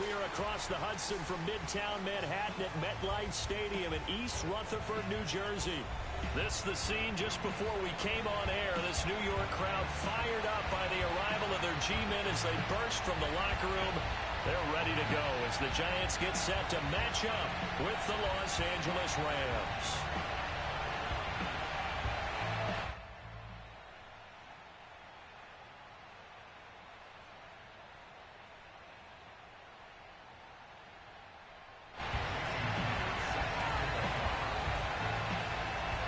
We are across the Hudson from Midtown Manhattan at MetLife Stadium in East Rutherford, New Jersey. This the scene just before we came on air. This New York crowd fired up by the arrival of their G-men as they burst from the locker room. They're ready to go as the Giants get set to match up with the Los Angeles Rams.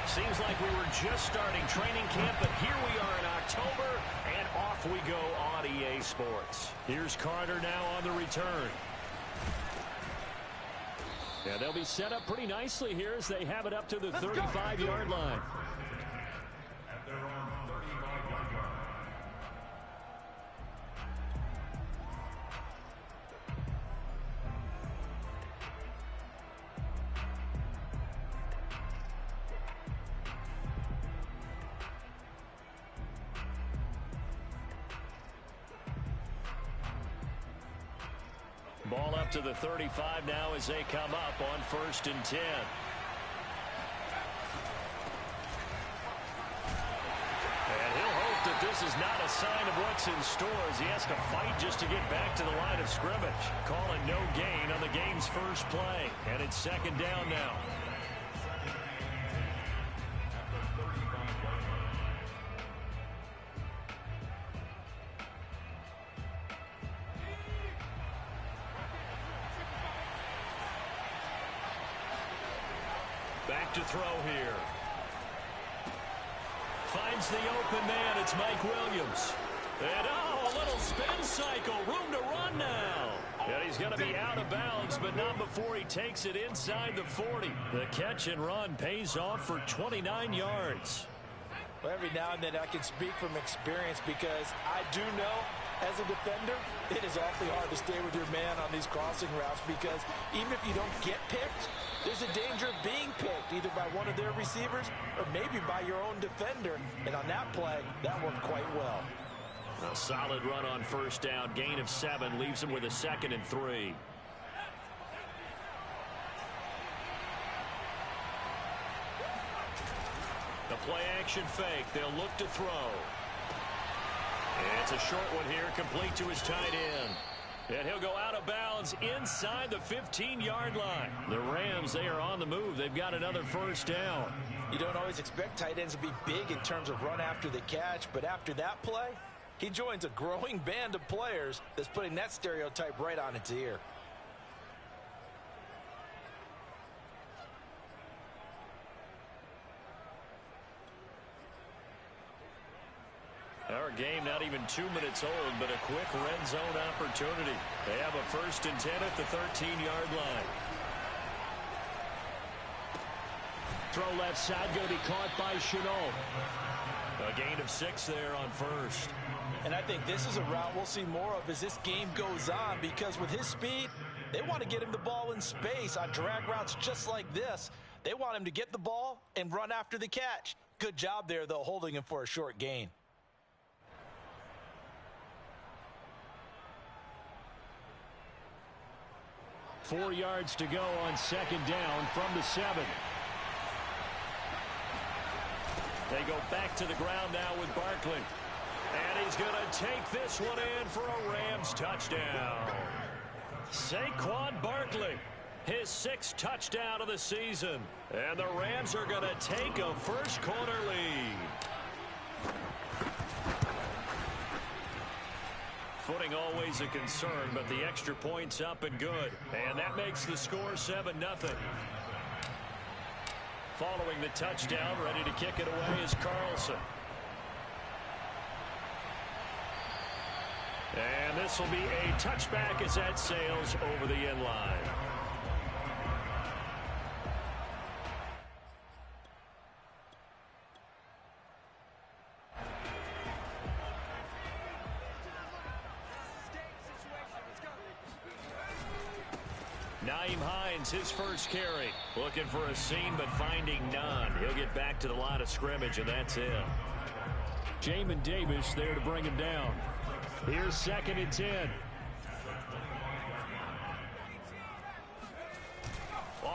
Seems like we were just starting training camp, but here we are in October, and off we go on EA Sports. Here's Carter now on the return. Yeah, they'll be set up pretty nicely here as they have it up to the 35-yard line. At their own 35-yard line. Ball up to the 35 now as they come up on 1st and 10. And he'll hope that this is not a sign of what's in store as he has to fight just to get back to the line of scrimmage. Calling no gain on the game's first play. And it's 2nd down now. Back to throw here. Finds the open man. It's Mike Williams. And a little spin cycle. Room to run now. And he's going to be out of bounds, but not before he takes it inside the 40. The catch and run pays off for 29 yards. Well, every now and then I can speak from experience because I do know as a defender, it is awfully hard to stay with your man on these crossing routes because even if you don't get picked, there's a danger of being picked either by one of their receivers or maybe by your own defender. And on that play, that worked quite well. A solid run on 1st down. Gain of 7 leaves him with a 2nd and 3. The play action fake. They'll look to throw. It's a short one here, complete to his tight end. And he'll go out of bounds inside the 15-yard line. The Rams, they are on the move. They've got another 1st down. You don't always expect tight ends to be big in terms of run after the catch, but after that play, he joins a growing band of players that's putting that stereotype right on its ear. Our game not even 2 minutes old, but a quick red zone opportunity. They have a 1st and 10 at the 13-yard line. Throw left side, going to be caught by Chenault. A gain of 6 there on 1st. And I think this is a route we'll see more of as this game goes on because with his speed, they want to get him the ball in space on drag routes just like this. They want him to get the ball and run after the catch. Good job there, though, holding him for a short gain. Four yards to go on 2nd down from the 7. They go back to the ground now with Barkley. And he's going to take this one in for a Rams touchdown. Saquon Barkley, his 6th touchdown of the season. And the Rams are going to take a first-quarter lead. Footing always a concern, but the extra point's up and good. And that makes the score 7-0. Following the touchdown, ready to kick it away is Carlson. And this will be a touchback as that sails over the end line. Nyheim Hines, his first carry. Looking for a seam, but finding none. He'll get back to the line of scrimmage, and that's it. Jamin Davis there to bring him down. Here's 2nd and 10.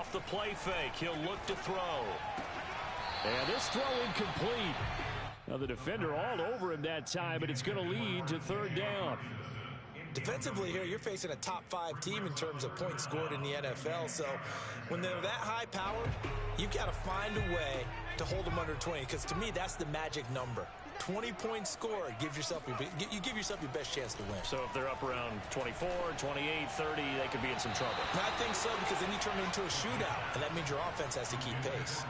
off the play fake. He'll look to throw. And this throw incomplete. Now the defender all over him that time, but it's going to lead to third down. Defensively here, you're facing a top-5 team in terms of points scored in the NFL. So when they're that high-powered, you've got to find a way to hold them under 20. Because to me, that's the magic number. 20 points scored, you give yourself your best chance to win. So if they're up around 24, 28, 30, they could be in some trouble. I think so, because then you turn it into a shootout, and that means your offense has to keep pace.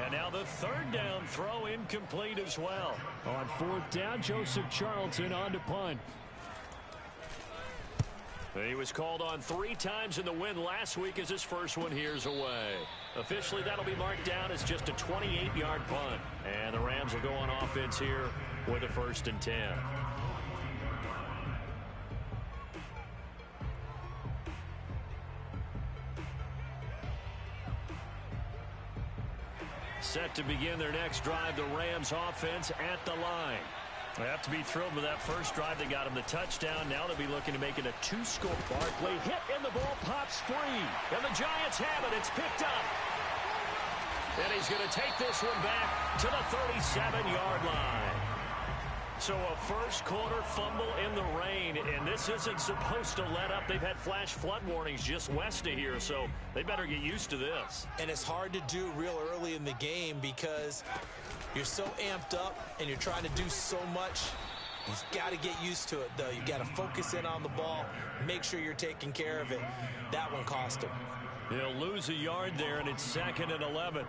And now the third down throw incomplete as well. On fourth down, Joseph Charlton on to punt. He was called on 3 times in the win last week as his first one here's away. Officially, that'll be marked down as just a 28-yard punt. And the Rams will go on offense here with a 1st and 10. Set to begin their next drive, the Rams offense at the line. They have to be thrilled with that first drive. They got him the touchdown. Now they'll be looking to make it a 2-score. Barkley hit and the ball pops free. And the Giants have it. It's picked up. And he's going to take this one back to the 37-yard line. So a first-quarter fumble in the rain, and this isn't supposed to let up. They've had flash flood warnings just west of here, so they better get used to this. And it's hard to do real early in the game because you're so amped up and you're trying to do so much. You've got to get used to it, though. You've got to focus in on the ball, make sure you're taking care of it. That one cost him. He'll lose a yard there, and it's 2nd and 11.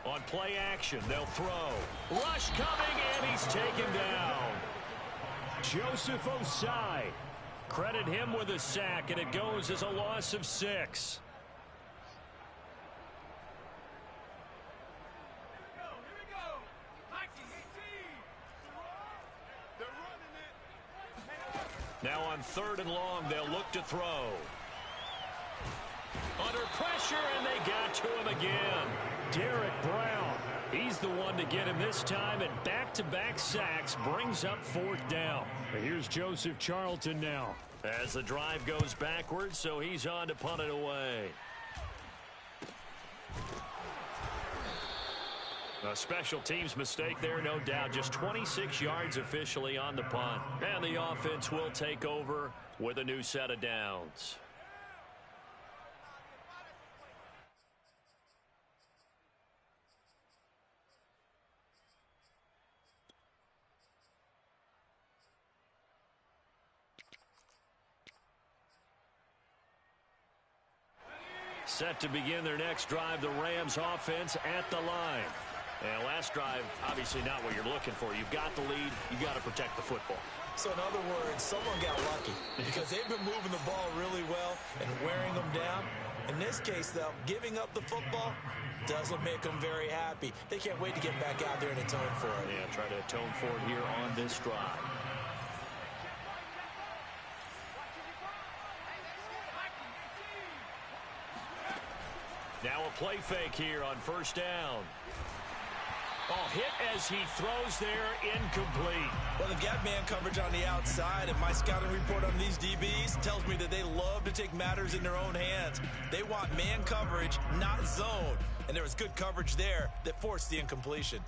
On play action, they'll throw. Rush coming, and he's taken down. Joseph Osai. Credit him with a sack, and it goes as a loss of 6. Now on 3rd and long, they'll look to throw. Under pressure, and they got to him again. Derek Brown. He's the one to get him this time, and back-to-back sacks brings up 4th down. Here's Joseph Charlton now. As the drive goes backwards, so he's on to punt it away. A special teams mistake there, no doubt. Just 26 yards officially on the punt. And the offense will take over with a new set of downs. Set to begin their next drive, the Rams offense at the line. And last drive, obviously not what you're looking for. You've got the lead. You've got to protect the football. So in other words, someone got lucky because they've been moving the ball really well and wearing them down. In this case, though, giving up the football doesn't make them very happy. They can't wait to get back out there and atone for it. Yeah, try to atone for it here on this drive. Now a play fake here on 1st down. Oh, hit as he throws there, incomplete. Well, they've got man coverage on the outside, and my scouting report on these DBs tells me that they love to take matters in their own hands. They want man coverage, not zone. And there was good coverage there that forced the incompletion.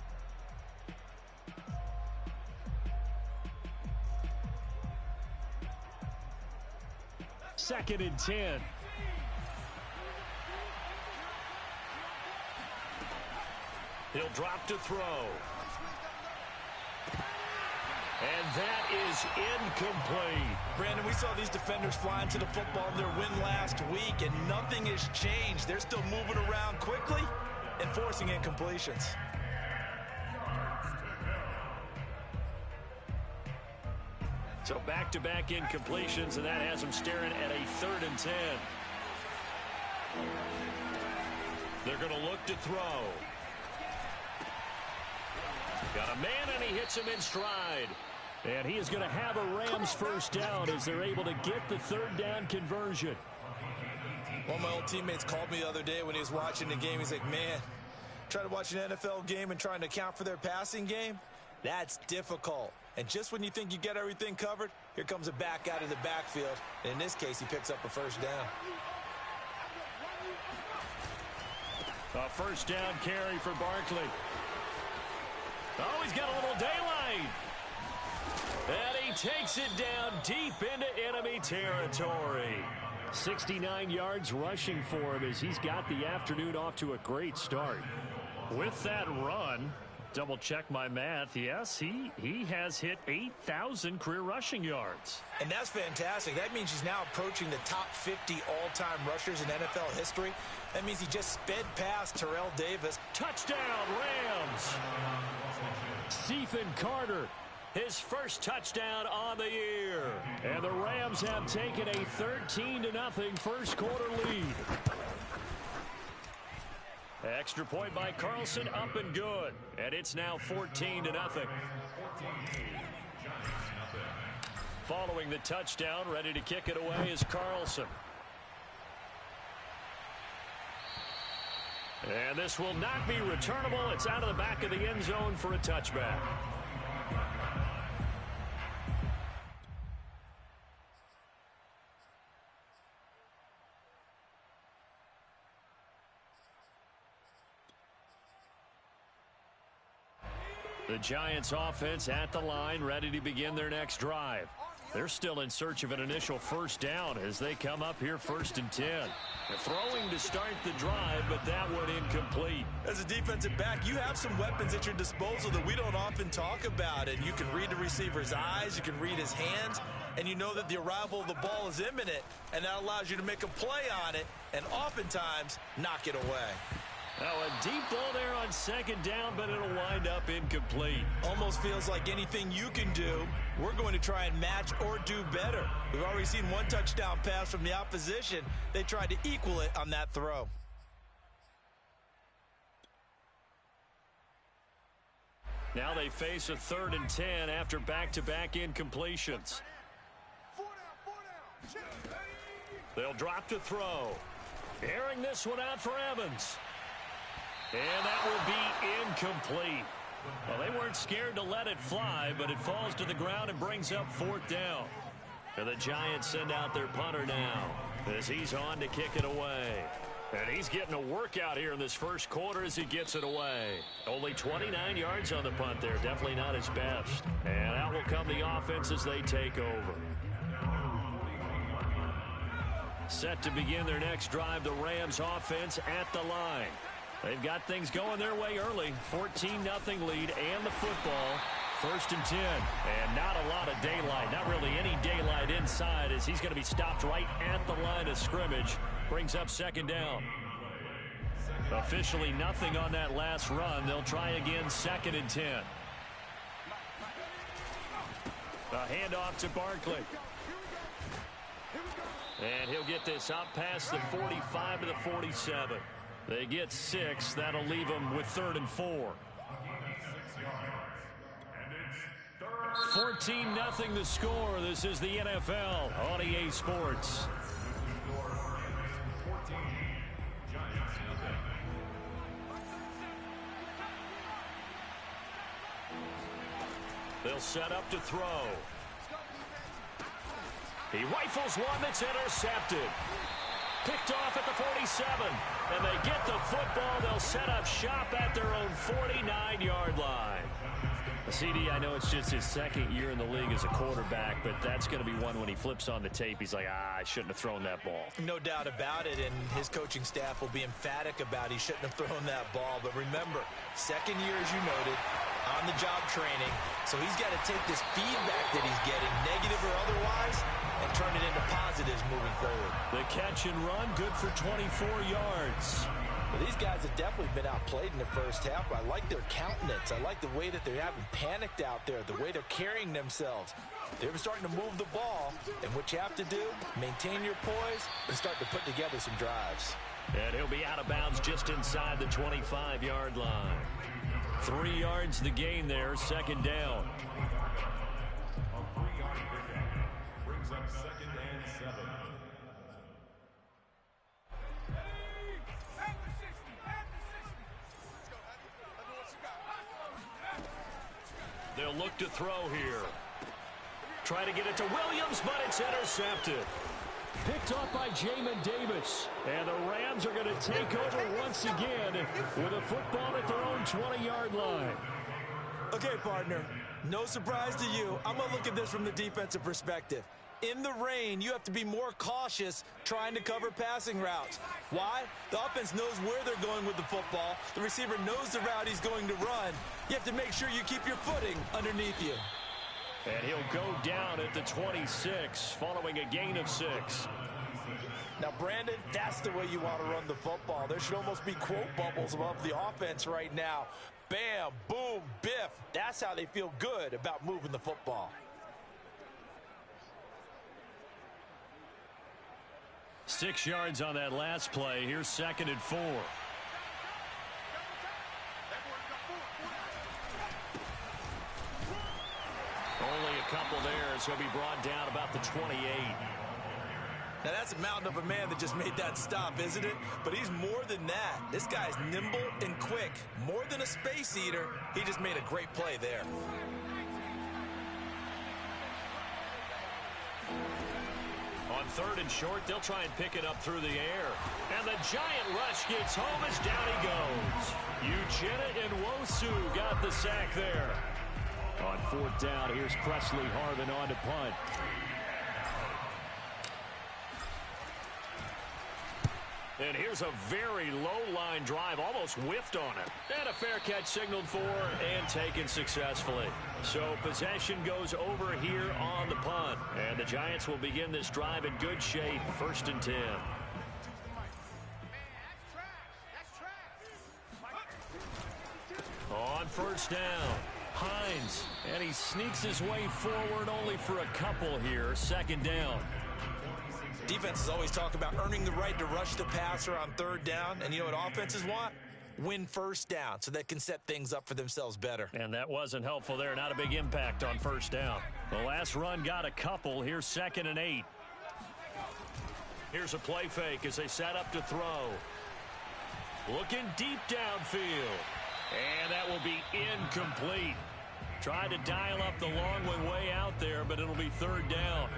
Second and 10. He'll drop to throw. And that is incomplete. Brandon, we saw these defenders flying to the football in their win last week, and nothing has changed. They're still moving around quickly and forcing incompletions. So back-to-back incompletions, and that has them staring at a 3rd and 10. They're going to look to throw. Got a man, and he hits him in stride. And he is going to have a Rams 1st down as they're able to get the 3rd down conversion. One of my old teammates called me the other day when he was watching the game. He's like, man, trying to watch an NFL game and trying to account for their passing game, That's difficult. And just when you think you get everything covered, here comes a back out of the backfield. And in this case, he picks up a first down. A first down carry for Barkley. Oh, he's got a little daylight. And he takes it down deep into enemy territory. 69 yards rushing for him as he's got the afternoon off to a great start. With that run, double check my math, yes, he has hit 8,000 career rushing yards. And that's fantastic. That means he's now approaching the top 50 all-time rushers in NFL history. That means he just sped past Terrell Davis. Touchdown, Rams! Stephen Carter, his first touchdown on the year. And the Rams have taken a 13-0 first quarter lead. Extra point by Carlson, up and good. And it's now 14-0. Following the touchdown, ready to kick it away is Carlson. And this will not be returnable. It's out of the back of the end zone for a touchback. The Giants offense at the line, ready to begin their next drive. They're still in search of an initial first down as they come up here 1st and 10. They're throwing to start the drive, but that one incomplete. As a defensive back, you have some weapons at your disposal that we don't often talk about. And you can read the receiver's eyes, you can read his hands, and you know that the arrival of the ball is imminent, and that allows you to make a play on it and oftentimes knock it away. Now a deep ball there on 2nd down, but it'll wind up incomplete. Almost feels like anything you can do, we're going to try and match or do better. We've already seen one touchdown pass from the opposition. They tried to equal it on that throw. Now they face a 3rd and 10 after back-to-back incompletions. They'll drop to throw. Airing this one out for Evans. And that will be incomplete. Well, they weren't scared to let it fly, but it falls to the ground and brings up 4th down. And the Giants send out their punter now as he's on to kick it away. And he's getting a workout here in this first quarter as he gets it away. Only 29 yards on the punt there. Definitely not his best. And out will come the offense as they take over. Set to begin their next drive, the Rams offense at the line. They've got things going their way early. 14-0 lead and the football. 1st and 10. And not a lot of daylight. Not really any daylight inside as he's going to be stopped right at the line of scrimmage. Brings up 2nd down. Officially nothing on that last run. They'll try again 2nd and 10. A handoff to Barkley. And he'll get this out past the 45 to the 47. They get 6. That'll leave them with 3rd and 4. 14-0 the score. This is the NFL on EA Sports. They'll set up to throw. He rifles one that's intercepted. Picked off at the 47. And they get the football. They'll set up shop at their own 49-yard line. CD, I know it's just his 2nd year in the league as a quarterback, but that's going to be one when he flips on the tape. He's like, I shouldn't have thrown that ball. No doubt about it, and his coaching staff will be emphatic about he shouldn't have thrown that ball. But remember, 2nd year, as you noted, on-the-job training. So he's got to take this feedback that he's getting, negative or otherwise, and turn it into positives moving forward. The catch and run, good for 24 yards. Well, these guys have definitely been outplayed in the first half. I like their countenance. I like the way that they haven't panicked out there, the way they're carrying themselves. They're starting to move the ball, and what you have to do, maintain your poise and start to put together some drives. And he'll be out of bounds just inside the 25-yard line. 3 yards the gain there, 2nd down. A 3-yard pickup brings up 2nd and 7. They'll look to throw here. Try to get it to Williams, but it's intercepted. Picked off by Jamin Davis. And the Rams are going to take over once again with a football at their own 20-yard line. Okay, partner, no surprise to you. I'm going to look at this from the defensive perspective. In the rain, you have to be more cautious trying to cover passing routes. Why? The offense knows where they're going with the football. The receiver knows the route he's going to run. You have to make sure you keep your footing underneath you. And he'll go down at the 26 following a gain of 6. Now, Brandon, that's the way you want to run the football. There should almost be quote bubbles above the offense right now. Bam, boom, biff. That's how they feel good about moving the football. Six yards on that last play. Here's 2nd and 4. Only a couple there, so he'll be brought down about the 28. Now, that's a mountain of a man that just made that stop, isn't it? But he's more than that. This guy's nimble and quick. More than a space eater, he just made a great play there. On 3rd and short, they'll try and pick it up through the air. And the giant rush gets home as down he goes. Uchenna and Wosu got the sack there. On 4th down, here's Presley Harvin on to punt. And here's a very low-line drive, almost whiffed on it. And a fair catch signaled for and taken successfully. So possession goes over here on the punt. And the Giants will begin this drive in good shape, 1st and 10. On 1st down, Hines. And he sneaks his way forward only for a couple here, 2nd down. Defenses always talk about earning the right to rush the passer on 3rd down. And you know what offenses want? Win 1st down so they can set things up for themselves better. And that wasn't helpful there. Not a big impact on 1st down. The last run got a couple. Here's 2nd and 8. Here's a play fake as they set up to throw. Looking deep downfield. And that will be incomplete. Tried to dial up the long way out there, but it'll be 3rd down.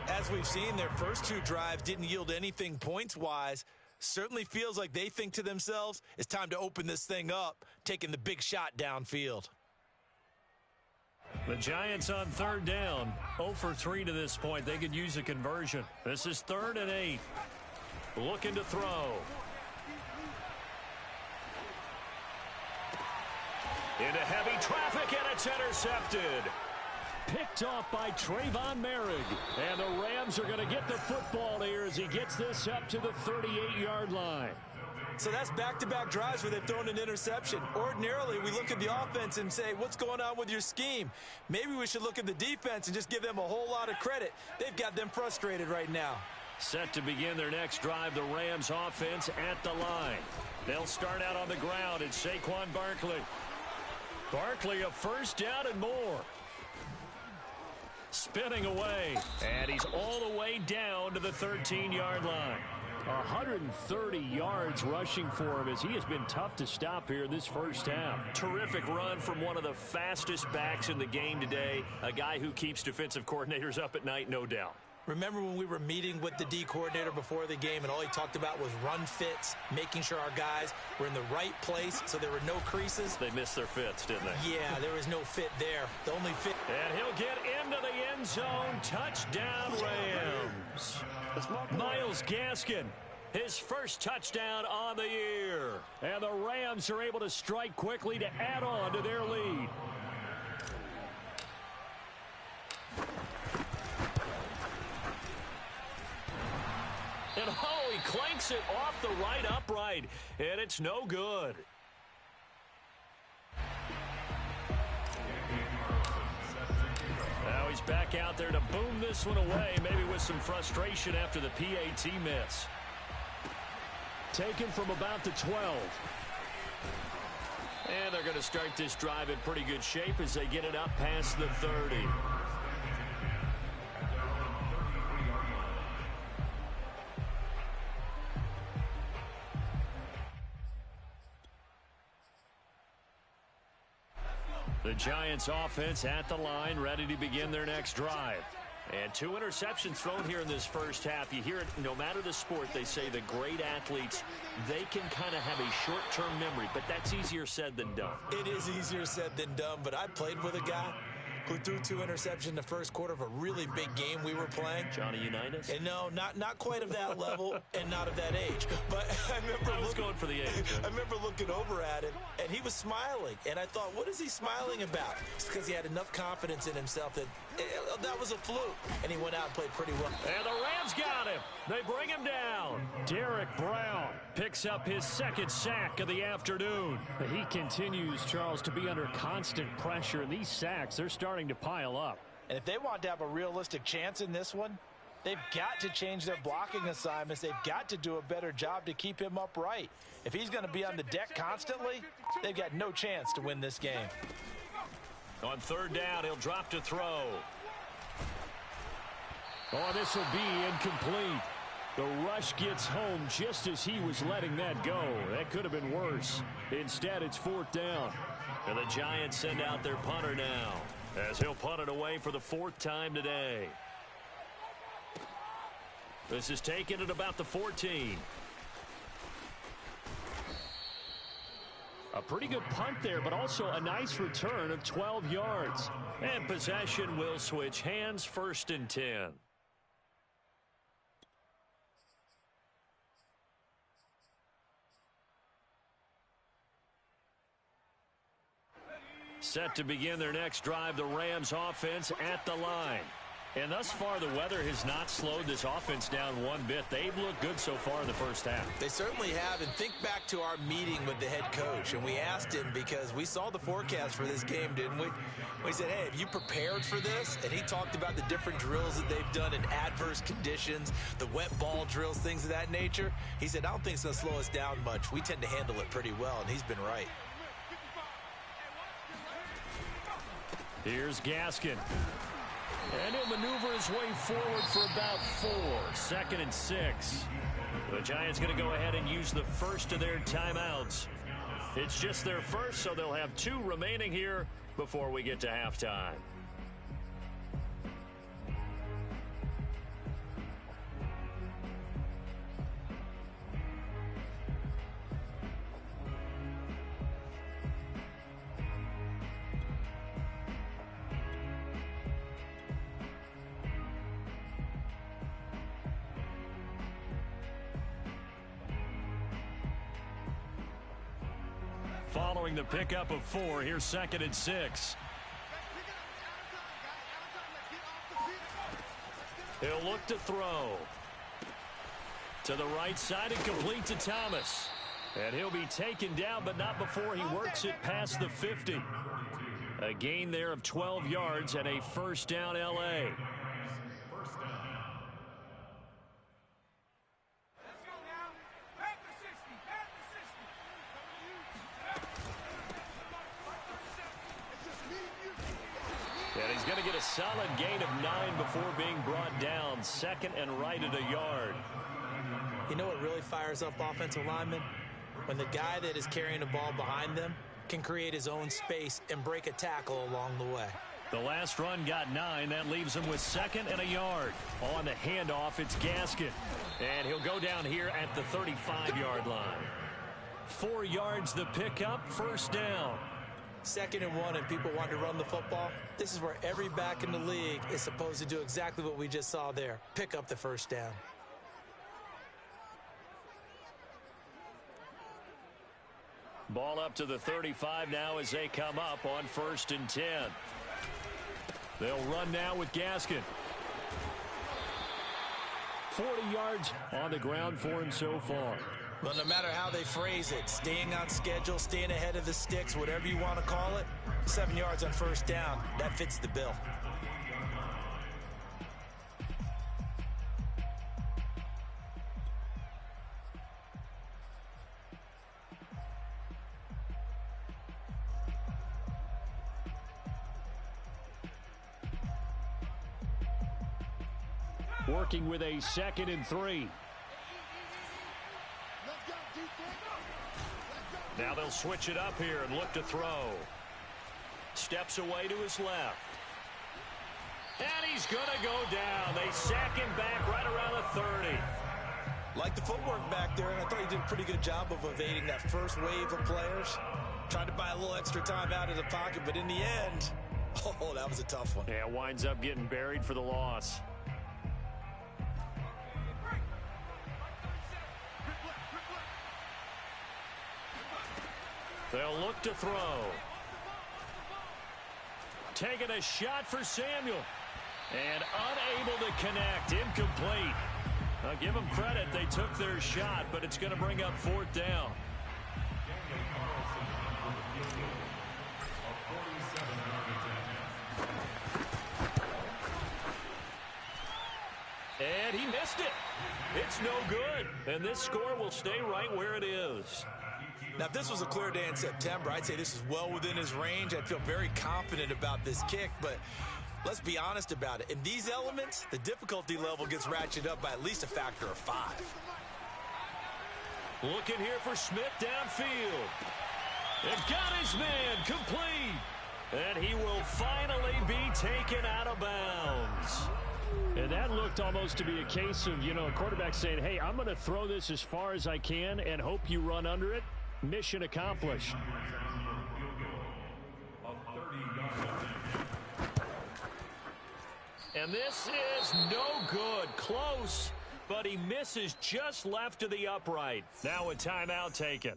As we've seen, their first 2 drives didn't yield anything points-wise. Certainly feels like they think to themselves, it's time to open this thing up, taking the big shot downfield. The Giants on 3rd down, 0 for 3 to this point. They could use a conversion. This is 3rd and 8. Looking to throw. Into heavy traffic, and it's intercepted. Picked off by Trayvon Merrick. And the Rams are going to get the football here as he gets this up to the 38-yard line. So that's back-to-back drives where they've thrown an interception. Ordinarily, we look at the offense and say, what's going on with your scheme? Maybe we should look at the defense and just give them a whole lot of credit. They've got them frustrated right now. Set to begin their next drive, the Rams offense at the line. They'll start out on the ground. It's Saquon Barkley. Barkley a 1st down and more. Spinning away, and he's all the way down to the 13-yard line. 130 yards rushing for him as he has been tough to stop here this first half. Terrific run from one of the fastest backs in the game today, a guy who keeps defensive coordinators up at night, no doubt. Remember when we were meeting with the D coordinator before the game and all he talked about was run fits, making sure our guys were in the right place so there were no creases? They missed their fits, didn't they? Yeah, there was no fit there. The only fit. And he'll get into the end zone. Touchdown, Rams. Myles Gaskin, his first touchdown on the year. And the Rams are able to strike quickly to add on to their lead. And oh, he clanks it off the right upright, and it's no good. Now he's back out there to boom this one away, maybe with some frustration after the PAT miss. Taken from about the 12. And they're going to start this drive in pretty good shape as they get it up past the 30. The Giants offense at the line, ready to begin their next drive. And 2 interceptions thrown here in this first half. You hear it, no matter the sport, they say the great athletes, they can kind of have a short-term memory, but that's easier said than done. It is easier said than done, but I played with a guy who threw 2 interceptions in the first quarter of a really big game we were playing. Johnny Unitas? And no, not quite of that level and not of that age. But I was going for the age. I remember looking over at him, and he was smiling. And I thought, what is he smiling about? It's because he had enough confidence in himself that that was a fluke. And he went out and played pretty well. And the Rams got him. They bring him down. Derek Brown picks up his 2nd sack of the afternoon. He continues, Charles, to be under constant pressure. And these sacks, they're starting to pile up. And if they want to have a realistic chance in this one, they've got to change their blocking assignments. They've got to do a better job to keep him upright. If he's going to be on the deck constantly, they've got no chance to win this game. On 3rd down, he'll drop to throw. Oh, this will be incomplete. The rush gets home just as he was letting that go. That could have been worse. Instead, it's 4th down. And the Giants send out their punter now, as he'll punt it away for the 4th time today. This is taken at about the 14. A pretty good punt there, but also a nice return of 12 yards. And possession will switch hands, 1st and 10. Set to begin their next drive, the Rams offense at the line. And thus far, the weather has not slowed this offense down one bit. They've looked good so far in the first half. They certainly have. And think back to our meeting with the head coach. And we asked him, because we saw the forecast for this game, didn't we? We said, hey, have you prepared for this? And he talked about the different drills that they've done in adverse conditions, the wet ball drills, things of that nature. He said, I don't think it's going to slow us down much. We tend to handle it pretty well, and he's been right. Here's Gaskin. And he'll maneuver his way forward for about 4. 2nd and 6. The Giants going to go ahead and use the first of their timeouts. It's just their first, so they'll have 2 remaining here before we get to halftime. Following the pickup of 4, here's 2nd and 6. He'll look to throw. To the right side and complete to Thomas. And he'll be taken down, but not before he works it past the 50. A gain there of 12 yards and a 1st down L.A. And he's going to get a solid gain of 9 before being brought down. 2nd and right at a yard. You know what really fires up offensive linemen? When the guy that is carrying the ball behind them can create his own space and break a tackle along the way. The last run got 9. That leaves him with 2nd and a yard. On the handoff, it's Gaskin. And he'll go down here at the 35-yard line. 4 yards the pickup, 1st down. 2nd and 1, and people want to run the football. This is where every back in the league is supposed to do exactly what we just saw there. Pick up the 1st down. Ball up to the 35 now as they come up on 1st and 10. They'll run now with Gaskin. 40 yards on the ground for him so far. Well, no matter how they phrase it, staying on schedule, staying ahead of the sticks, whatever you want to call it, 7 yards on 1st down, that fits the bill. Working with a 2nd and 3. Now they'll switch it up here and look to throw. Steps away to his left. And he's going to go down. They sack him back right around the 30. Like the footwork back there, and I thought he did a pretty good job of evading that first wave of players. Tried to buy a little extra time out of the pocket, but in the end, oh, that was a tough one. Yeah, winds up getting buried for the loss. They'll look to throw. Taking a shot for Samuel. And unable to connect. Incomplete. I'll give them credit. They took their shot, but it's going to bring up 4th down. And he missed it. It's no good. And this score will stay right where it is. Now, if this was a clear day in September, I'd say this is well within his range. I'd feel very confident about this kick, but let's be honest about it. In these elements, the difficulty level gets ratcheted up by at least a factor of 5. Looking here for Smith downfield. And got his man complete. And he will finally be taken out of bounds. And that looked almost to be a case of, a quarterback saying, hey, I'm going to throw this as far as I can and hope you run under it. Mission accomplished. And this is no good. Close, but he misses just left of the upright. Now a timeout taken.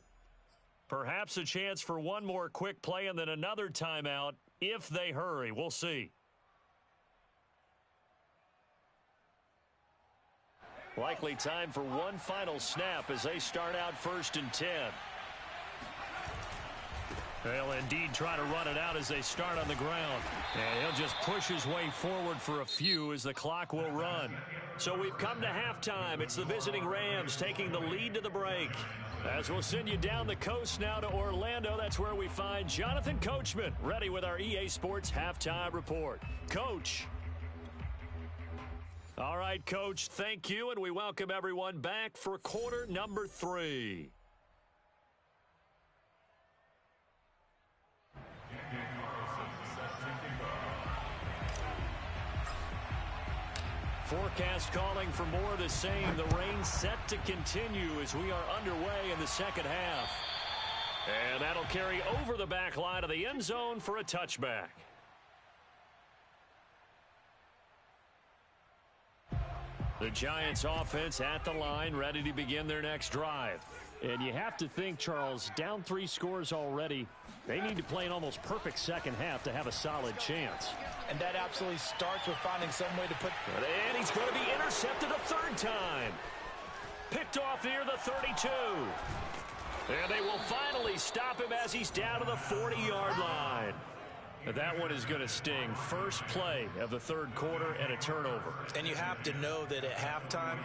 Perhaps a chance for one more quick play and then another timeout if they hurry. We'll see. Likely time for one final snap as they start out 1st and 10. They'll indeed try to run it out as they start on the ground. And he'll just push his way forward for a few as the clock will run. So we've come to halftime. It's the visiting Rams taking the lead to the break. As we'll send you down the coast now to Orlando, that's where we find Jonathan Coachman ready with our EA Sports Halftime Report. Coach. All right, Coach, thank you, and we welcome everyone back for quarter number 3. Forecast calling for more of the same. The rain set to continue as we are underway in the second half. And that'll carry over the back line of the end zone for a touchback. The Giants offense at the line, ready to begin their next drive. And you have to think, Charles, down 3 scores already. They need to play an almost perfect second half to have a solid chance. And that absolutely starts with finding some way to put... And he's going to be intercepted a 3rd time. Picked off near the 32. And they will finally stop him as he's down to the 40-yard line. That one is going to sting. First play of the 3rd quarter and a turnover. And you have to know that at halftime,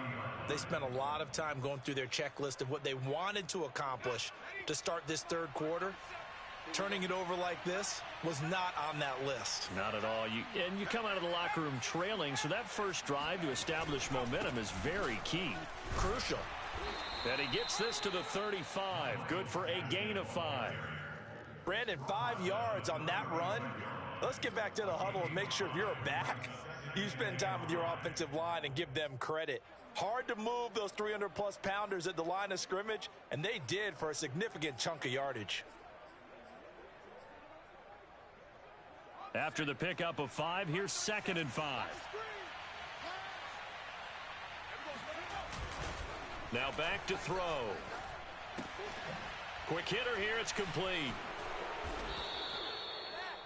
they spent a lot of time going through their checklist of what they wanted to accomplish to start this 3rd quarter. Turning it over like this was not on that list. Not at all. You come out of the locker room trailing, so that first drive to establish momentum is very key. Crucial. And he gets this to the 35. Good for a gain of 5. Brandon, 5 yards on that run. Let's get back to the huddle and make sure if you're back, you spend time with your offensive line and give them credit. Hard to move those 300-plus pounders at the line of scrimmage, and they did for a significant chunk of yardage. After the pickup of 5, here's 2nd and 5. Now back to throw. Quick hitter here, it's complete.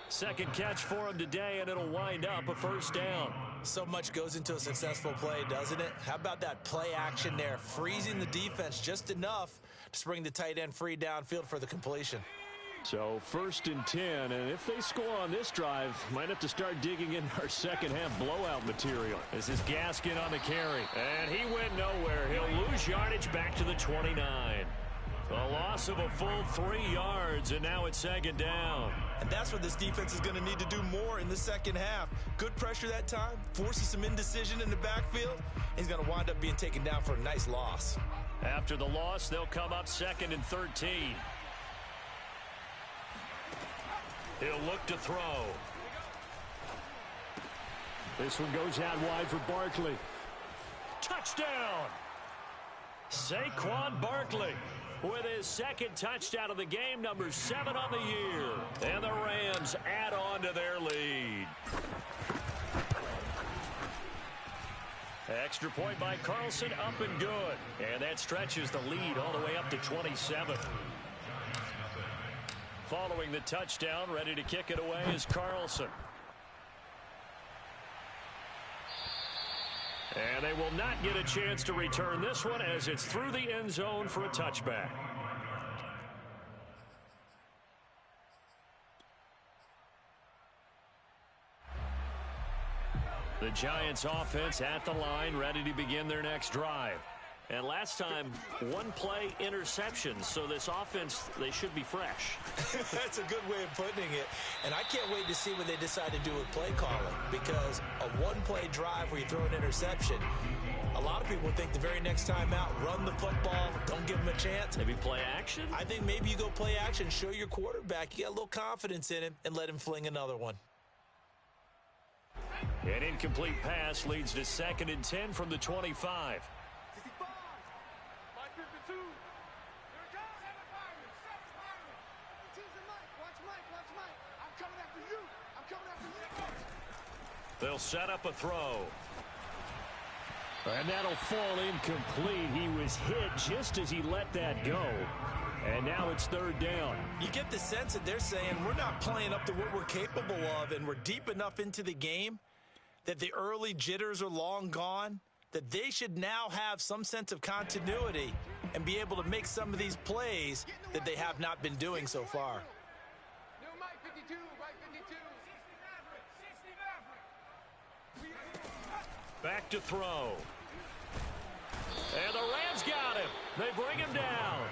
Second catch for him today, and it'll wind up a 1st down. So much goes into a successful play, doesn't it? How about that play action there, freezing the defense just enough to bring the tight end free downfield for the completion. So 1st and 10, and if they score on this drive, might have to start digging in our second half blowout material. This is Gaskin on the carry, and he went nowhere. He'll lose yardage back to the 29. A loss of a full 3 yards, and now it's 2nd down. And that's what this defense is going to need to do more in the second half. Good pressure that time, forces some indecision in the backfield. He's going to wind up being taken down for a nice loss. After the loss, they'll come up 2nd and 13. He'll look to throw. This one goes out wide for Barkley. Touchdown! Saquon Barkley with his second touchdown of the game, number 7 on the year. And the Rams add on to their lead. Extra point by Carlson, up and good. And that stretches the lead all the way up to 27. Following the touchdown, ready to kick it away is Carlson. And they will not get a chance to return this one as it's through the end zone for a touchback. The Giants offense at the line, ready to begin their next drive. And last time, one play interception, so this offense, they should be fresh. That's a good way of putting it. And I can't wait to see what they decide to do with play calling, because a one-play drive where you throw an interception, a lot of people think the very next time out, run the football, don't give them a chance. Maybe play action? I think maybe you go play action, show your quarterback, you got a little confidence in him, and let him fling another one. An incomplete pass leads to 2nd and 10 from the 25. They'll set up a throw. And that'll fall incomplete. He was hit just as he let that go. And now it's 3rd down. You get the sense that they're saying we're not playing up to what we're capable of, and we're deep enough into the game that the early jitters are long gone, that they should now have some sense of continuity and be able to make some of these plays that they have not been doing so far. Back to throw. And the Rams got him. They bring him down.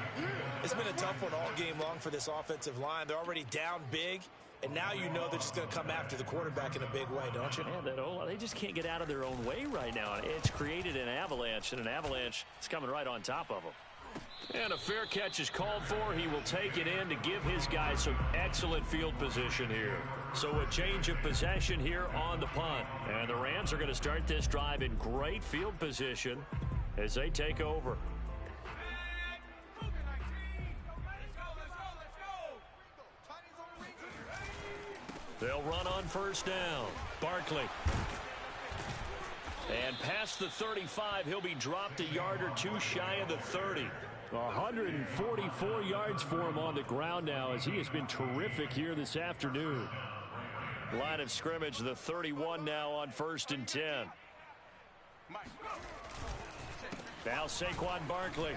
It's been a tough one all game long for this offensive line. They're already down big, and now you know they're just going to come after the quarterback in a big way, don't you? Yeah, they just can't get out of their own way right now. It's created an avalanche, and an avalanche is coming right on top of them. And a fair catch is called for. He will take it in to give his guys some excellent field position here. So a change of possession here on the punt. And the Rams are going to start this drive in great field position as they take over. They'll run on 1st down. Barkley. And past the 35, he'll be dropped a yard or two shy of the 30. 144 yards for him on the ground now, as he has been terrific here this afternoon. Line of scrimmage, the 31 now on 1st and 10. Now Saquon Barkley.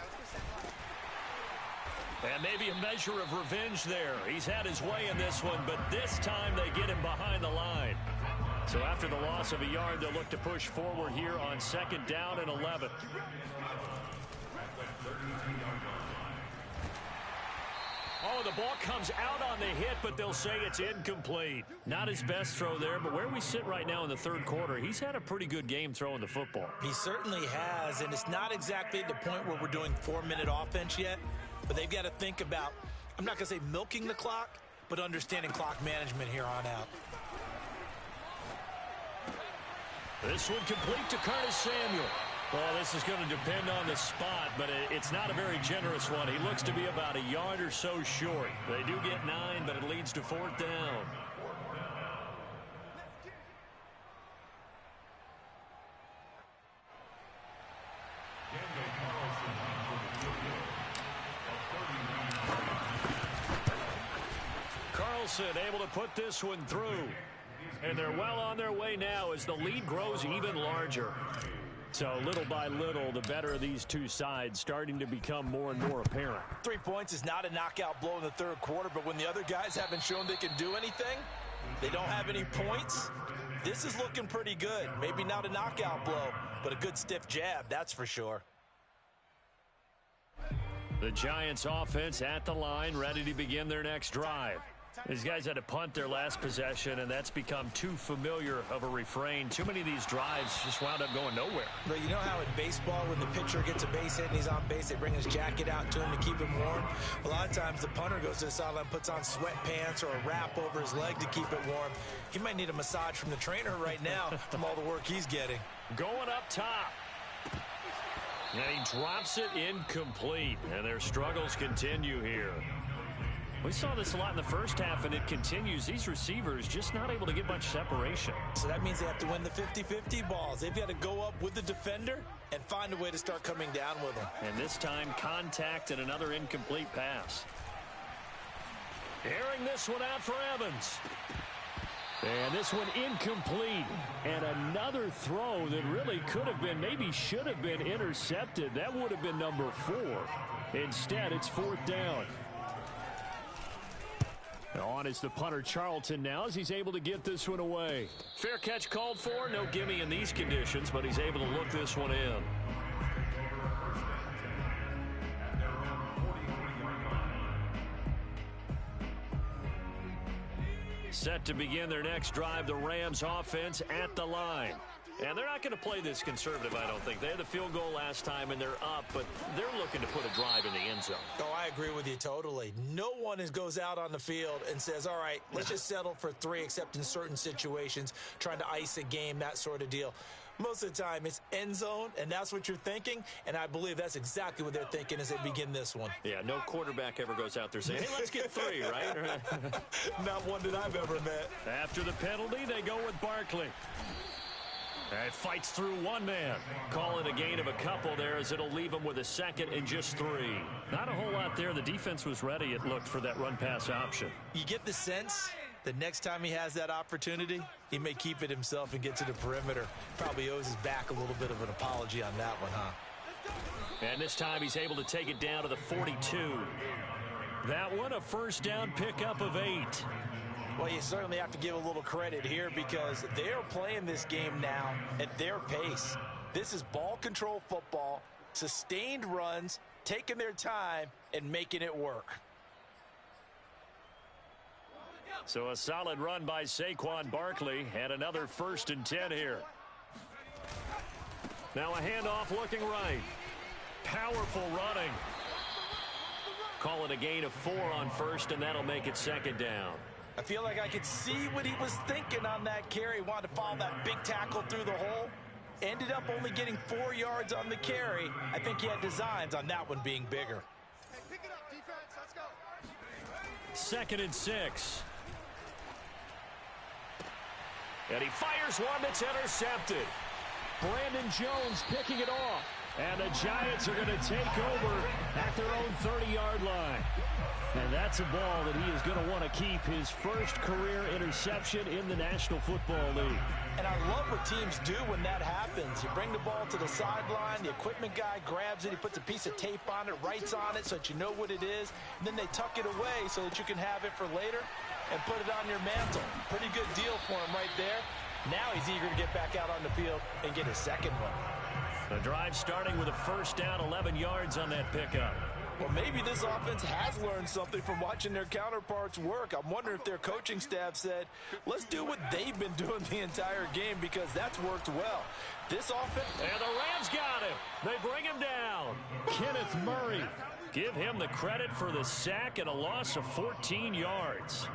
And maybe a measure of revenge there. He's had his way in this one, but this time they get him behind the line. So after the loss of a yard, they'll look to push forward here on 2nd down and 11. Oh, the ball comes out on the hit, but they'll say it's incomplete. Not his best throw there, but where we sit right now in the 3rd quarter, he's had a pretty good game throwing the football. He certainly has, and it's not exactly at the point where we're doing 4-minute offense yet, but they've got to think about, I'm not going to say milking the clock, but understanding clock management here on out. This one complete to Curtis Samuel. Well, this is going to depend on the spot, but it's not a very generous one. He looks to be about a yard or so short. They do get 9, but it leads to 4th down. Carlson able to put this one through. And they're well on their way now as the lead grows even larger. So little by little, the better of these two sides starting to become more and more apparent. 3 points is not a knockout blow in the 3rd quarter, but when the other guys haven't shown they can do anything, they don't have any points, this is looking pretty good. Maybe not a knockout blow, but a good stiff jab, that's for sure. The Giants offense at the line, ready to begin their next drive. These guys had to punt their last possession, and that's become too familiar of a refrain. Too many of these drives just wound up going nowhere. But you know how in baseball, when the pitcher gets a base hit and he's on base, they bring his jacket out to him to keep him warm? A lot of times the punter goes to the sideline, puts on sweatpants or a wrap over his leg to keep it warm. He might need a massage from the trainer right now from all the work he's getting. Going up top. And he drops it incomplete, and their struggles continue here. We saw this a lot in the first half, and it continues. These receivers just not able to get much separation. So that means they have to win the 50-50 balls. They've got to go up with the defender and find a way to start coming down with them. And this time, contact and another incomplete pass. Airing this one out for Evans. And this one incomplete. And another throw that really could have been, maybe should have been intercepted. That would have been number 4. Instead, it's 4th down. On is the punter Charlton now as he's able to get this one away. Fair catch called for. No gimme in these conditions, but he's able to look this one in. Set to begin their next drive, the Rams offense at the line. And they're not going to play this conservative, I don't think. They had the field goal last time, and they're up, but they're looking to put a drive in the end zone. Oh, I agree with you totally. No one goes out on the field and says, all right, let's just settle for 3, except in certain situations, trying to ice a game, that sort of deal. Most of the time, it's end zone, and that's what you're thinking, and I believe that's exactly what they're thinking as they begin this one. Yeah, no quarterback ever goes out there saying, hey, let's get 3, right? Not one that I've ever met. After the penalty, they go with Barkley. And fights through one man. Call it a gain of a couple there as it'll leave him with a second and just 3. Not a whole lot there. The defense was ready, it looked, for that run-pass option. You get the sense that next time he has that opportunity, he may keep it himself and get to the perimeter. Probably owes his back a little bit of an apology on that one, huh? And this time he's able to take it down to the 42. That one, a first down pickup of 8. Well, you certainly have to give a little credit here because they're playing this game now at their pace. This is ball control football, sustained runs, taking their time, and making it work. So a solid run by Saquon Barkley and another 1st and 10 here. Now a handoff looking right. Powerful running. Call it a gain of 4 on 1st, and that'll make it 2nd down. I feel like I could see what he was thinking on that carry. Wanted to follow that big tackle through the hole. Ended up only getting 4 yards on the carry. I think he had designs on that one being bigger. Hey, pick it up, defense. Let's go. 2nd and 6. And he fires one that's intercepted. Brandon Jones picking it off. And the Giants are going to take over at their own 30-yard line. And that's a ball that he is going to want to keep, his first career interception in the National Football League. And I love what teams do when that happens. You bring the ball to the sideline, the equipment guy grabs it, he puts a piece of tape on it, writes on it so that you know what it is, and then they tuck it away so that you can have it for later and put it on your mantle. Pretty good deal for him right there. Now he's eager to get back out on the field and get his 2nd one. The drive starting with a first down, 11 yards on that pickup. Well, maybe this offense has learned something from watching their counterparts work. I'm wondering if their coaching staff said, let's do what they've been doing the entire game because that's worked well. This offense... And the Rams got him. They bring him down. Kenneth Murray. Give him the credit for the sack and a loss of 14 yards.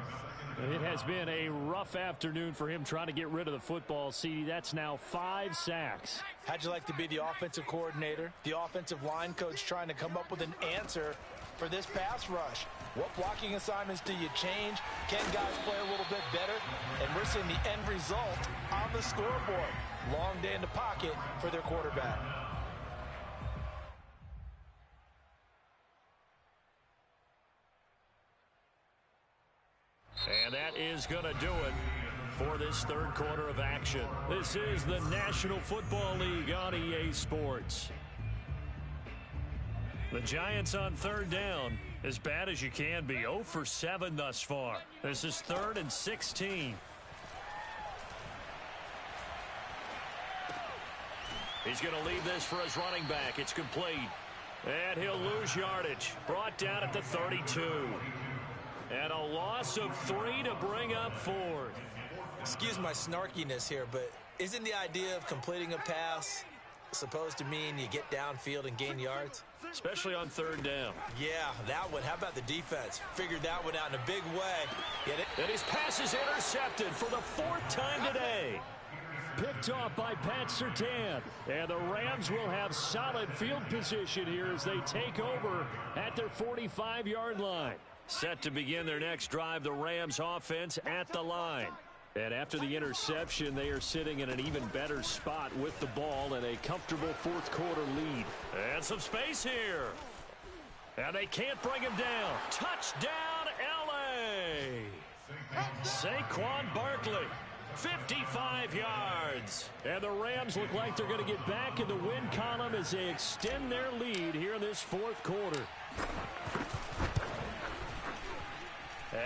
It has been a rough afternoon for him trying to get rid of the football. See, that's now 5 sacks. How'd you like to be the offensive coordinator, the offensive line coach trying to come up with an answer for this pass rush? What blocking assignments do you change? Can guys play a little bit better? And we're seeing the end result on the scoreboard. Long day in the pocket for their quarterback. And that is going to do it for this 3rd quarter of action. This is the National Football League on EA Sports. The Giants on 3rd down, as bad as you can be, 0 for 7 thus far. This is 3rd and 16. He's going to leave this for his running back. It's complete. And he'll lose yardage. Brought down at the 32. And a loss of 3 to bring up 4th. Excuse my snarkiness here, but isn't the idea of completing a pass supposed to mean you get downfield and gain yards? Especially on 3rd down. Yeah, that one. How about the defense? Figured that one out in a big way. And his pass is intercepted for the 4th time today. Picked off by Pat Surtain. And the Rams will have solid field position here as they take over at their 45-yard line. Set to begin their next drive, the Rams offense at the line. And after the interception, they are sitting in an even better spot with the ball and a comfortable 4th quarter lead. And some space here. And they can't bring him down. Touchdown, L.A. Saquon Barkley, 55 yards. And the Rams look like they're going to get back in the win column as they extend their lead here in this 4th quarter.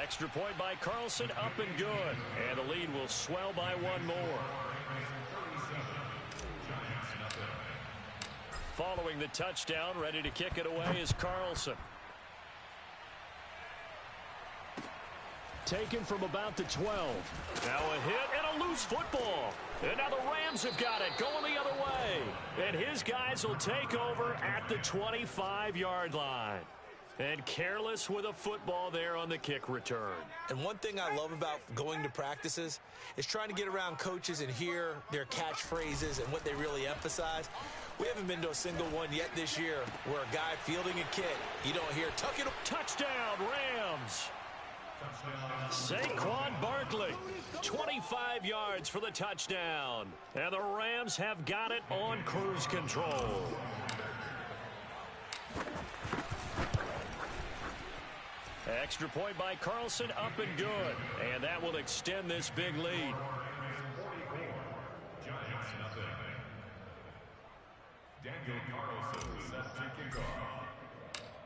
Extra point by Carlson, up and good. And the lead will swell by 1 more. Following the touchdown, ready to kick it away is Carlson. Taken from about the 12. Now a hit and a loose football. And now the Rams have got it, going the other way. And his guys will take over at the 25-yard line. And careless with a football there on the kick return. And one thing I love about going to practices is trying to get around coaches and hear their catchphrases and what they really emphasize. We haven't been to a single one yet this year where a guy fielding a kick, you don't hear tuck it. Touchdown, Rams. Saquon Barkley, 25 yards for the touchdown. And the Rams have got it on cruise control. Extra point by Carlson, up and good. And that will extend this big lead.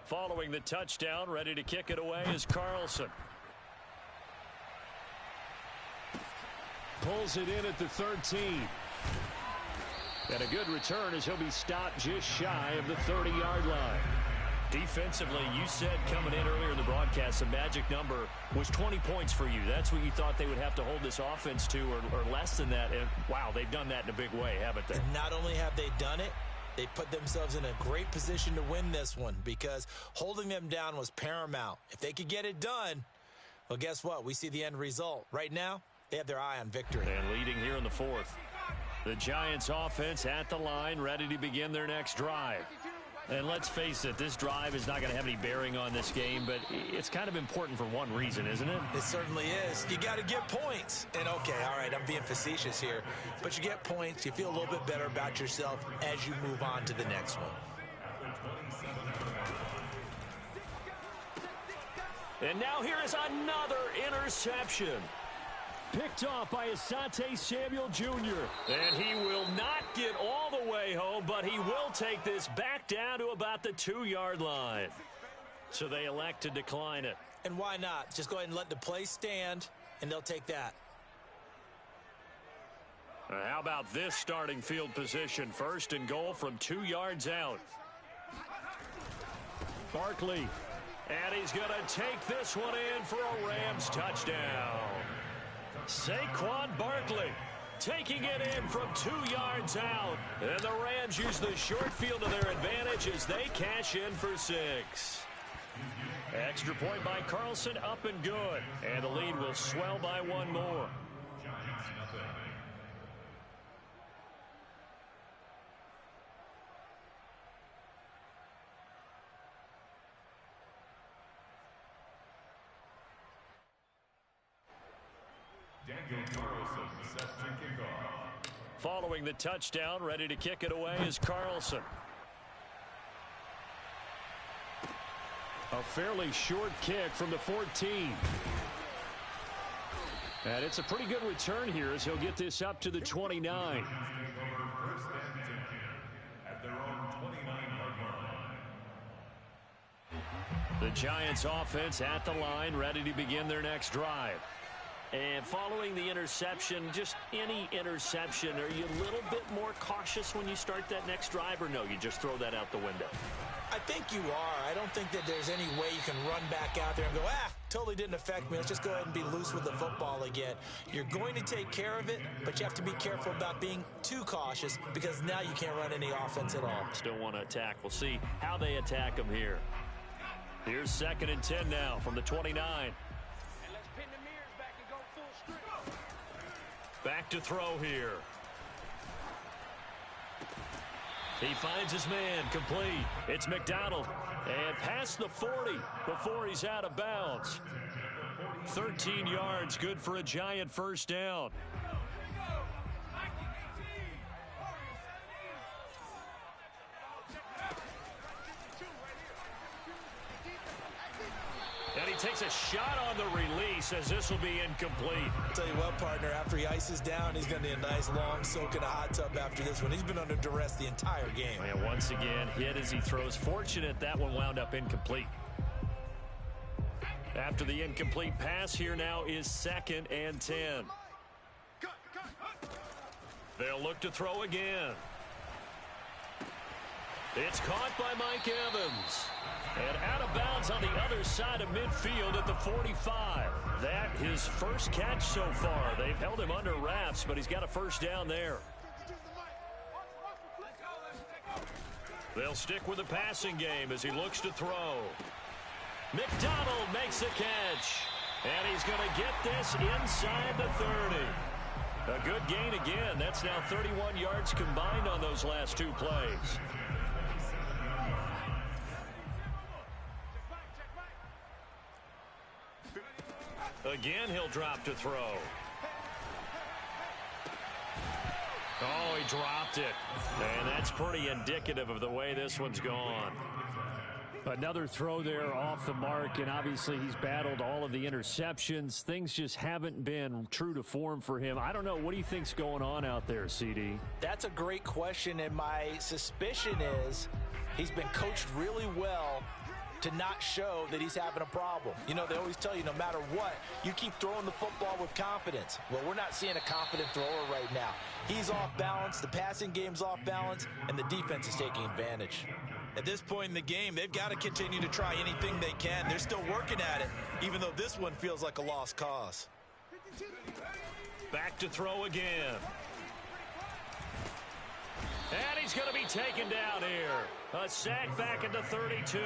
Following the touchdown, ready to kick it away is Carlson. Pulls it in at the 13. And a good return as he'll be stopped just shy of the 30-yard line. Defensively, you said coming in earlier in the broadcast, the magic number was 20 points for you. That's what you thought they would have to hold this offense to, or less than that. And, wow, they've done that in a big way, haven't they? And not only have they done it, they put themselves in a great position to win this one because holding them down was paramount. If they could get it done, well, guess what? We see the end result. Right now, they have their eye on victory. And leading here in the 4th. The Giants offense at the line, ready to begin their next drive. And let's face it, this drive is not going to have any bearing on this game, but it's kind of important for one reason, isn't it? It certainly is. You got to get points. And, okay, all right, I'm being facetious here. But you get points, you feel a little bit better about yourself as you move on to the next one. And now here is another interception. Picked off by Asante Samuel Jr. And he will not get all the way home, but he will take this back down to about the 2-yard line. So they elect to decline it. And why not? Just go ahead and let the play stand, and they'll take that. How about this starting field position? 1st and goal from 2 yards out. Barkley. And he's going to take this one in for a Rams touchdown. Saquon Barkley taking it in from 2 yards out. And the Rams use the short field to their advantage as they cash in for 6. Extra point by Carlson, up and good. And the lead will swell by 1 more. Following the touchdown, ready to kick it away is Carlson. A fairly short kick from the 14. And it's a pretty good return here as he'll get this up to the 29. The Giants offense at the line, ready to begin their next drive. And following the interception, just any interception, are you a little bit more cautious when you start that next drive, or no, you just throw that out the window? I think you are. I don't think that there's any way you can run back out there and go, totally didn't affect me. Let's just go ahead and be loose with the football again. You're going to take care of it, but you have to be careful about being too cautious because now you can't run any offense at all. Still want to attack. We'll see how they attack them here. Here's 2nd and 10 now from the 29. Back to throw here. He finds his man, complete. It's McDonald, and past the 40 before he's out of bounds. 13 yards, good for a giant first down. And he takes a shot on the release as this will be incomplete. I'll tell you what, partner, after he ices down, he's going to need a nice long soak in a hot tub after this one. He's been under duress the entire game. And once again, hit as he throws. Fortunate that one wound up incomplete. After the incomplete pass, here now is 2nd and 10. They'll look to throw again. It's caught by Mike Evans. And out of bounds on the other side of midfield at the 45. That his first catch so far. They've held him under wraps, but he's got a first down there. They'll stick with the passing game as he looks to throw. McDonald makes the catch. And he's going to get this inside the 30. A good gain again. That's now 31 yards combined on those last two plays. Again, he'll drop to throw. Oh, he dropped it. And that's pretty indicative of the way this one's gone. Another throw there off the mark, and obviously he's battled all of the interceptions. Things just haven't been true to form for him. I don't know. What do you think's going on out there, CD? That's a great question, and my suspicion is he's been coached really well to not show that he's having a problem. You know, they always tell you no matter what, you keep throwing the football with confidence. Well, we're not seeing a confident thrower right now. He's off balance, the passing game's off balance, and the defense is taking advantage. At this point in the game, they've got to continue to try anything they can. They're still working at it, even though this one feels like a lost cause. Back to throw again. And he's going to be taken down here. A sack back at the 32.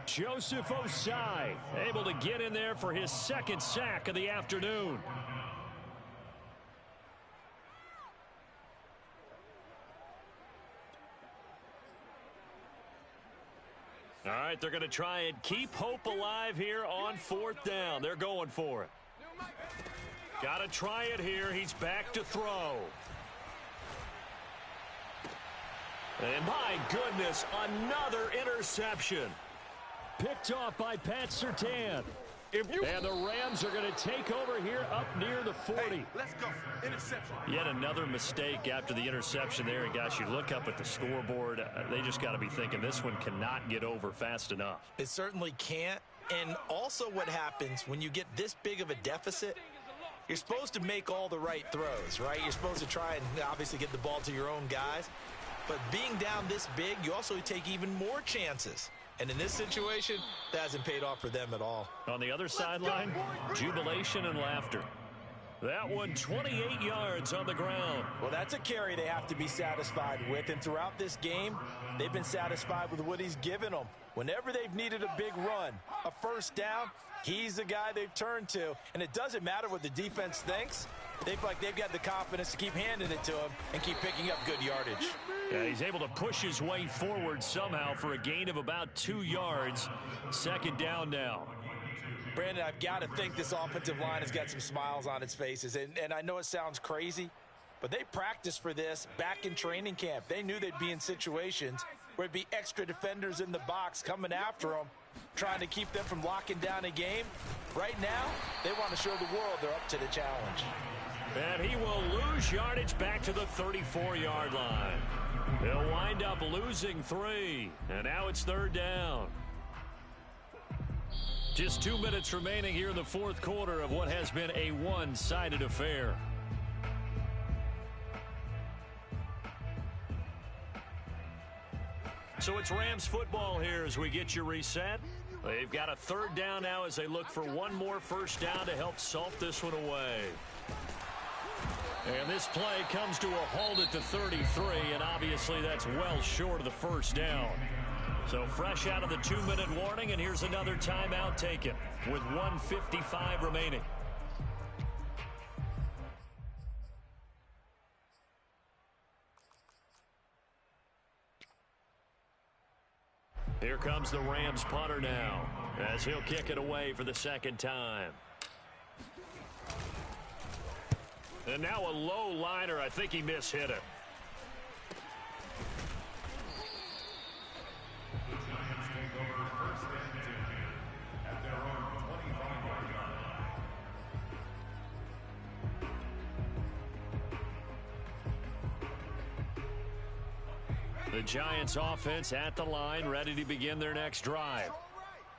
Joseph Osai able to get in there for his second sack of the afternoon. All right, they're going to try and keep hope alive here on 4th down. They're going for it. Got to try it here. He's back to throw. And my goodness, another interception. Picked off by Pat Surtain. And the Rams are going to take over here up near the 40. Hey, let's go. Interception. Yet another mistake after the interception there. And gosh, you look up at the scoreboard, they just got to be thinking this one cannot get over fast enough. It certainly can't. And also what happens when you get this big of a deficit, you're supposed to make all the right throws, right? You're supposed to try and obviously get the ball to your own guys. But being down this big, you also take even more chances. And in this situation, that hasn't paid off for them at all. On the other sideline, jubilation and laughter. That one 28 yards on the ground. Well, that's a carry they have to be satisfied with. And throughout this game, they've been satisfied with what he's given them. Whenever they've needed a big run, a first down, he's the guy they've turned to. And it doesn't matter what the defense thinks. They feel like they've got the confidence to keep handing it to him and keep picking up good yardage. Yeah, he's able to push his way forward somehow for a gain of about 2 yards. 2nd down now. Brandon, I've got to think this offensive line has got some smiles on its faces. And I know it sounds crazy, but they practiced for this back in training camp. They knew they'd be in situations where it'd be extra defenders in the box coming after them, trying to keep them from locking down a game. Right now, they want to show the world they're up to the challenge. And he will lose yardage back to the 34-yard line. He'll wind up losing 3. And now it's 3rd down. Just 2 minutes remaining here in the fourth quarter of what has been a one-sided affair. So it's Rams football here as we get you reset. They've got a third down now as they look for one more first down to help salt this one away. And this play comes to a halt at the 33, and obviously that's well short of the first down. So fresh out of the 2-minute warning, and here's another timeout taken with 1:55 remaining. Here comes the Rams punter now as he'll kick it away for the second time. And now a low liner. I think he mishit it. The Giants take over first and 10 at their own 25-yard line. The Giants offense at the line, ready to begin their next drive.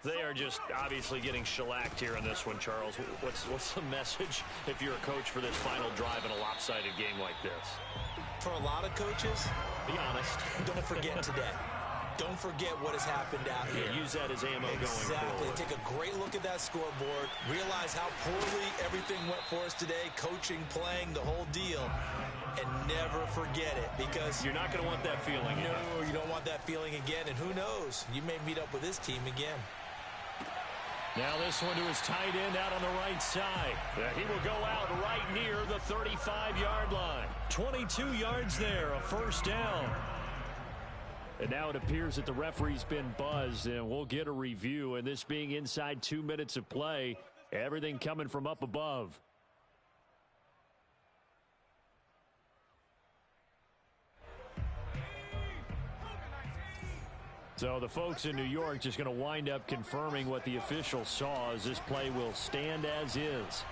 They are just obviously getting shellacked here in this one, Charles. What's the message if you're a coach for this final drive in a lopsided game like this? For a lot of coaches, Be honest. don't forget today. Don't forget what has happened out here. Yeah, use that as ammo going Exactly. forward. Take a great look at that scoreboard. Realize how poorly everything went for us today. Coaching, playing, the whole deal. And never forget it, because You're not going to want that feeling. no, you don't want that feeling again. And who knows? You may meet up with this team again. Now this one to his tight end out on the right side. He will go out right near the 35-yard line. 22 yards there, a first down. And now it appears that the referee's been buzzed, and we'll get a review. And this being inside 2 minutes of play, everything coming from up above. So the folks in New York just going to wind up confirming what the official saw, as this play will stand as is.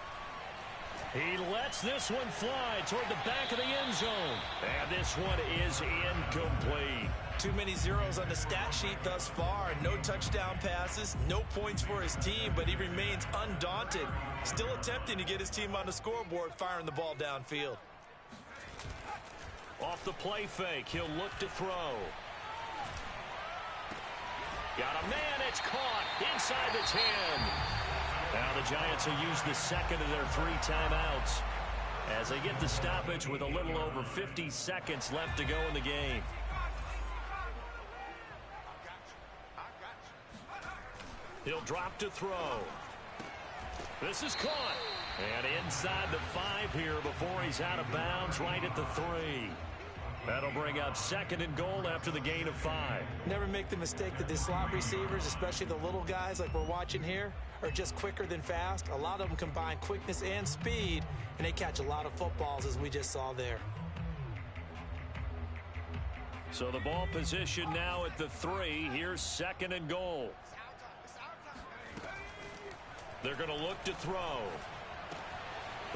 He lets this one fly toward the back of the end zone. And this one is incomplete. Too many zeros on the stat sheet thus far. No touchdown passes, no points for his team, but he remains undaunted. Still attempting to get his team on the scoreboard, firing the ball downfield. Off the play fake, he'll look to throw. Got a man, it's caught inside the 10. Now the Giants will use the second of their 3 timeouts as they get the stoppage with a little over 50 seconds left to go in the game. He'll drop to throw. This is caught. And inside the 5 here before he's out of bounds, right at the 3. That'll bring up second and goal after the gain of 5. Never make the mistake that the slot receivers, especially the little guys like we're watching here, are just quicker than fast. A lot of them combine quickness and speed, and they catch a lot of footballs, as we just saw there. So the ball position now at the 3. Here's second and goal. They're going to look to throw.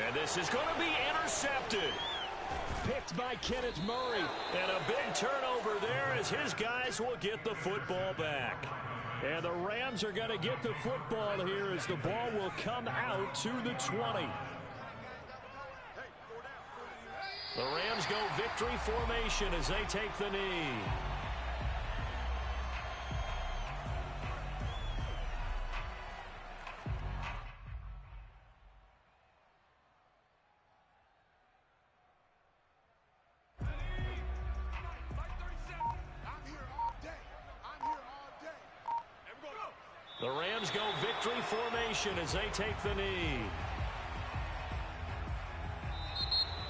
And this is going to be intercepted. Picked by Kenneth Murray. And a big turnover there as his guys will get the football back. And the Rams are going to get the football here as the ball will come out to the 20. The Rams go victory formation as they take the knee. The Rams go victory formation as they take the knee.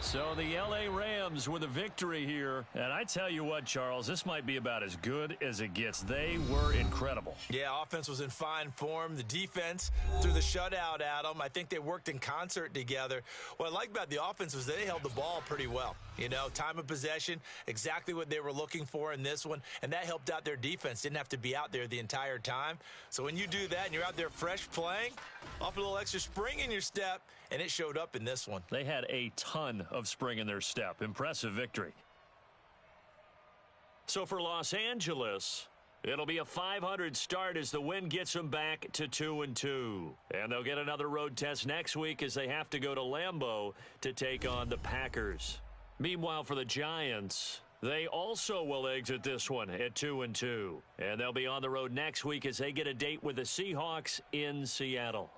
So the L.A. Rams with a victory here. And I tell you what, Charles, this might be about as good as it gets. They were incredible. Yeah, offense was in fine form. The defense threw the shutout at them. I think they worked in concert together. What I like about the offense was they held the ball pretty well. You know, time of possession, exactly what they were looking for in this one. And that helped out their defense. Didn't have to be out there the entire time. So when you do that and you're out there fresh playing, off a little extra spring in your step, and it showed up in this one. They had a ton of spring in their step. Impressive victory. So for Los Angeles, It'll be a .500 start as the win gets them back to 2-2. And they'll get another road test next week as they have to go to Lambeau to take on the Packers. Meanwhile, for the Giants, they also will exit this one at 2-2. And they'll be on the road next week as they get a date with the Seahawks in Seattle.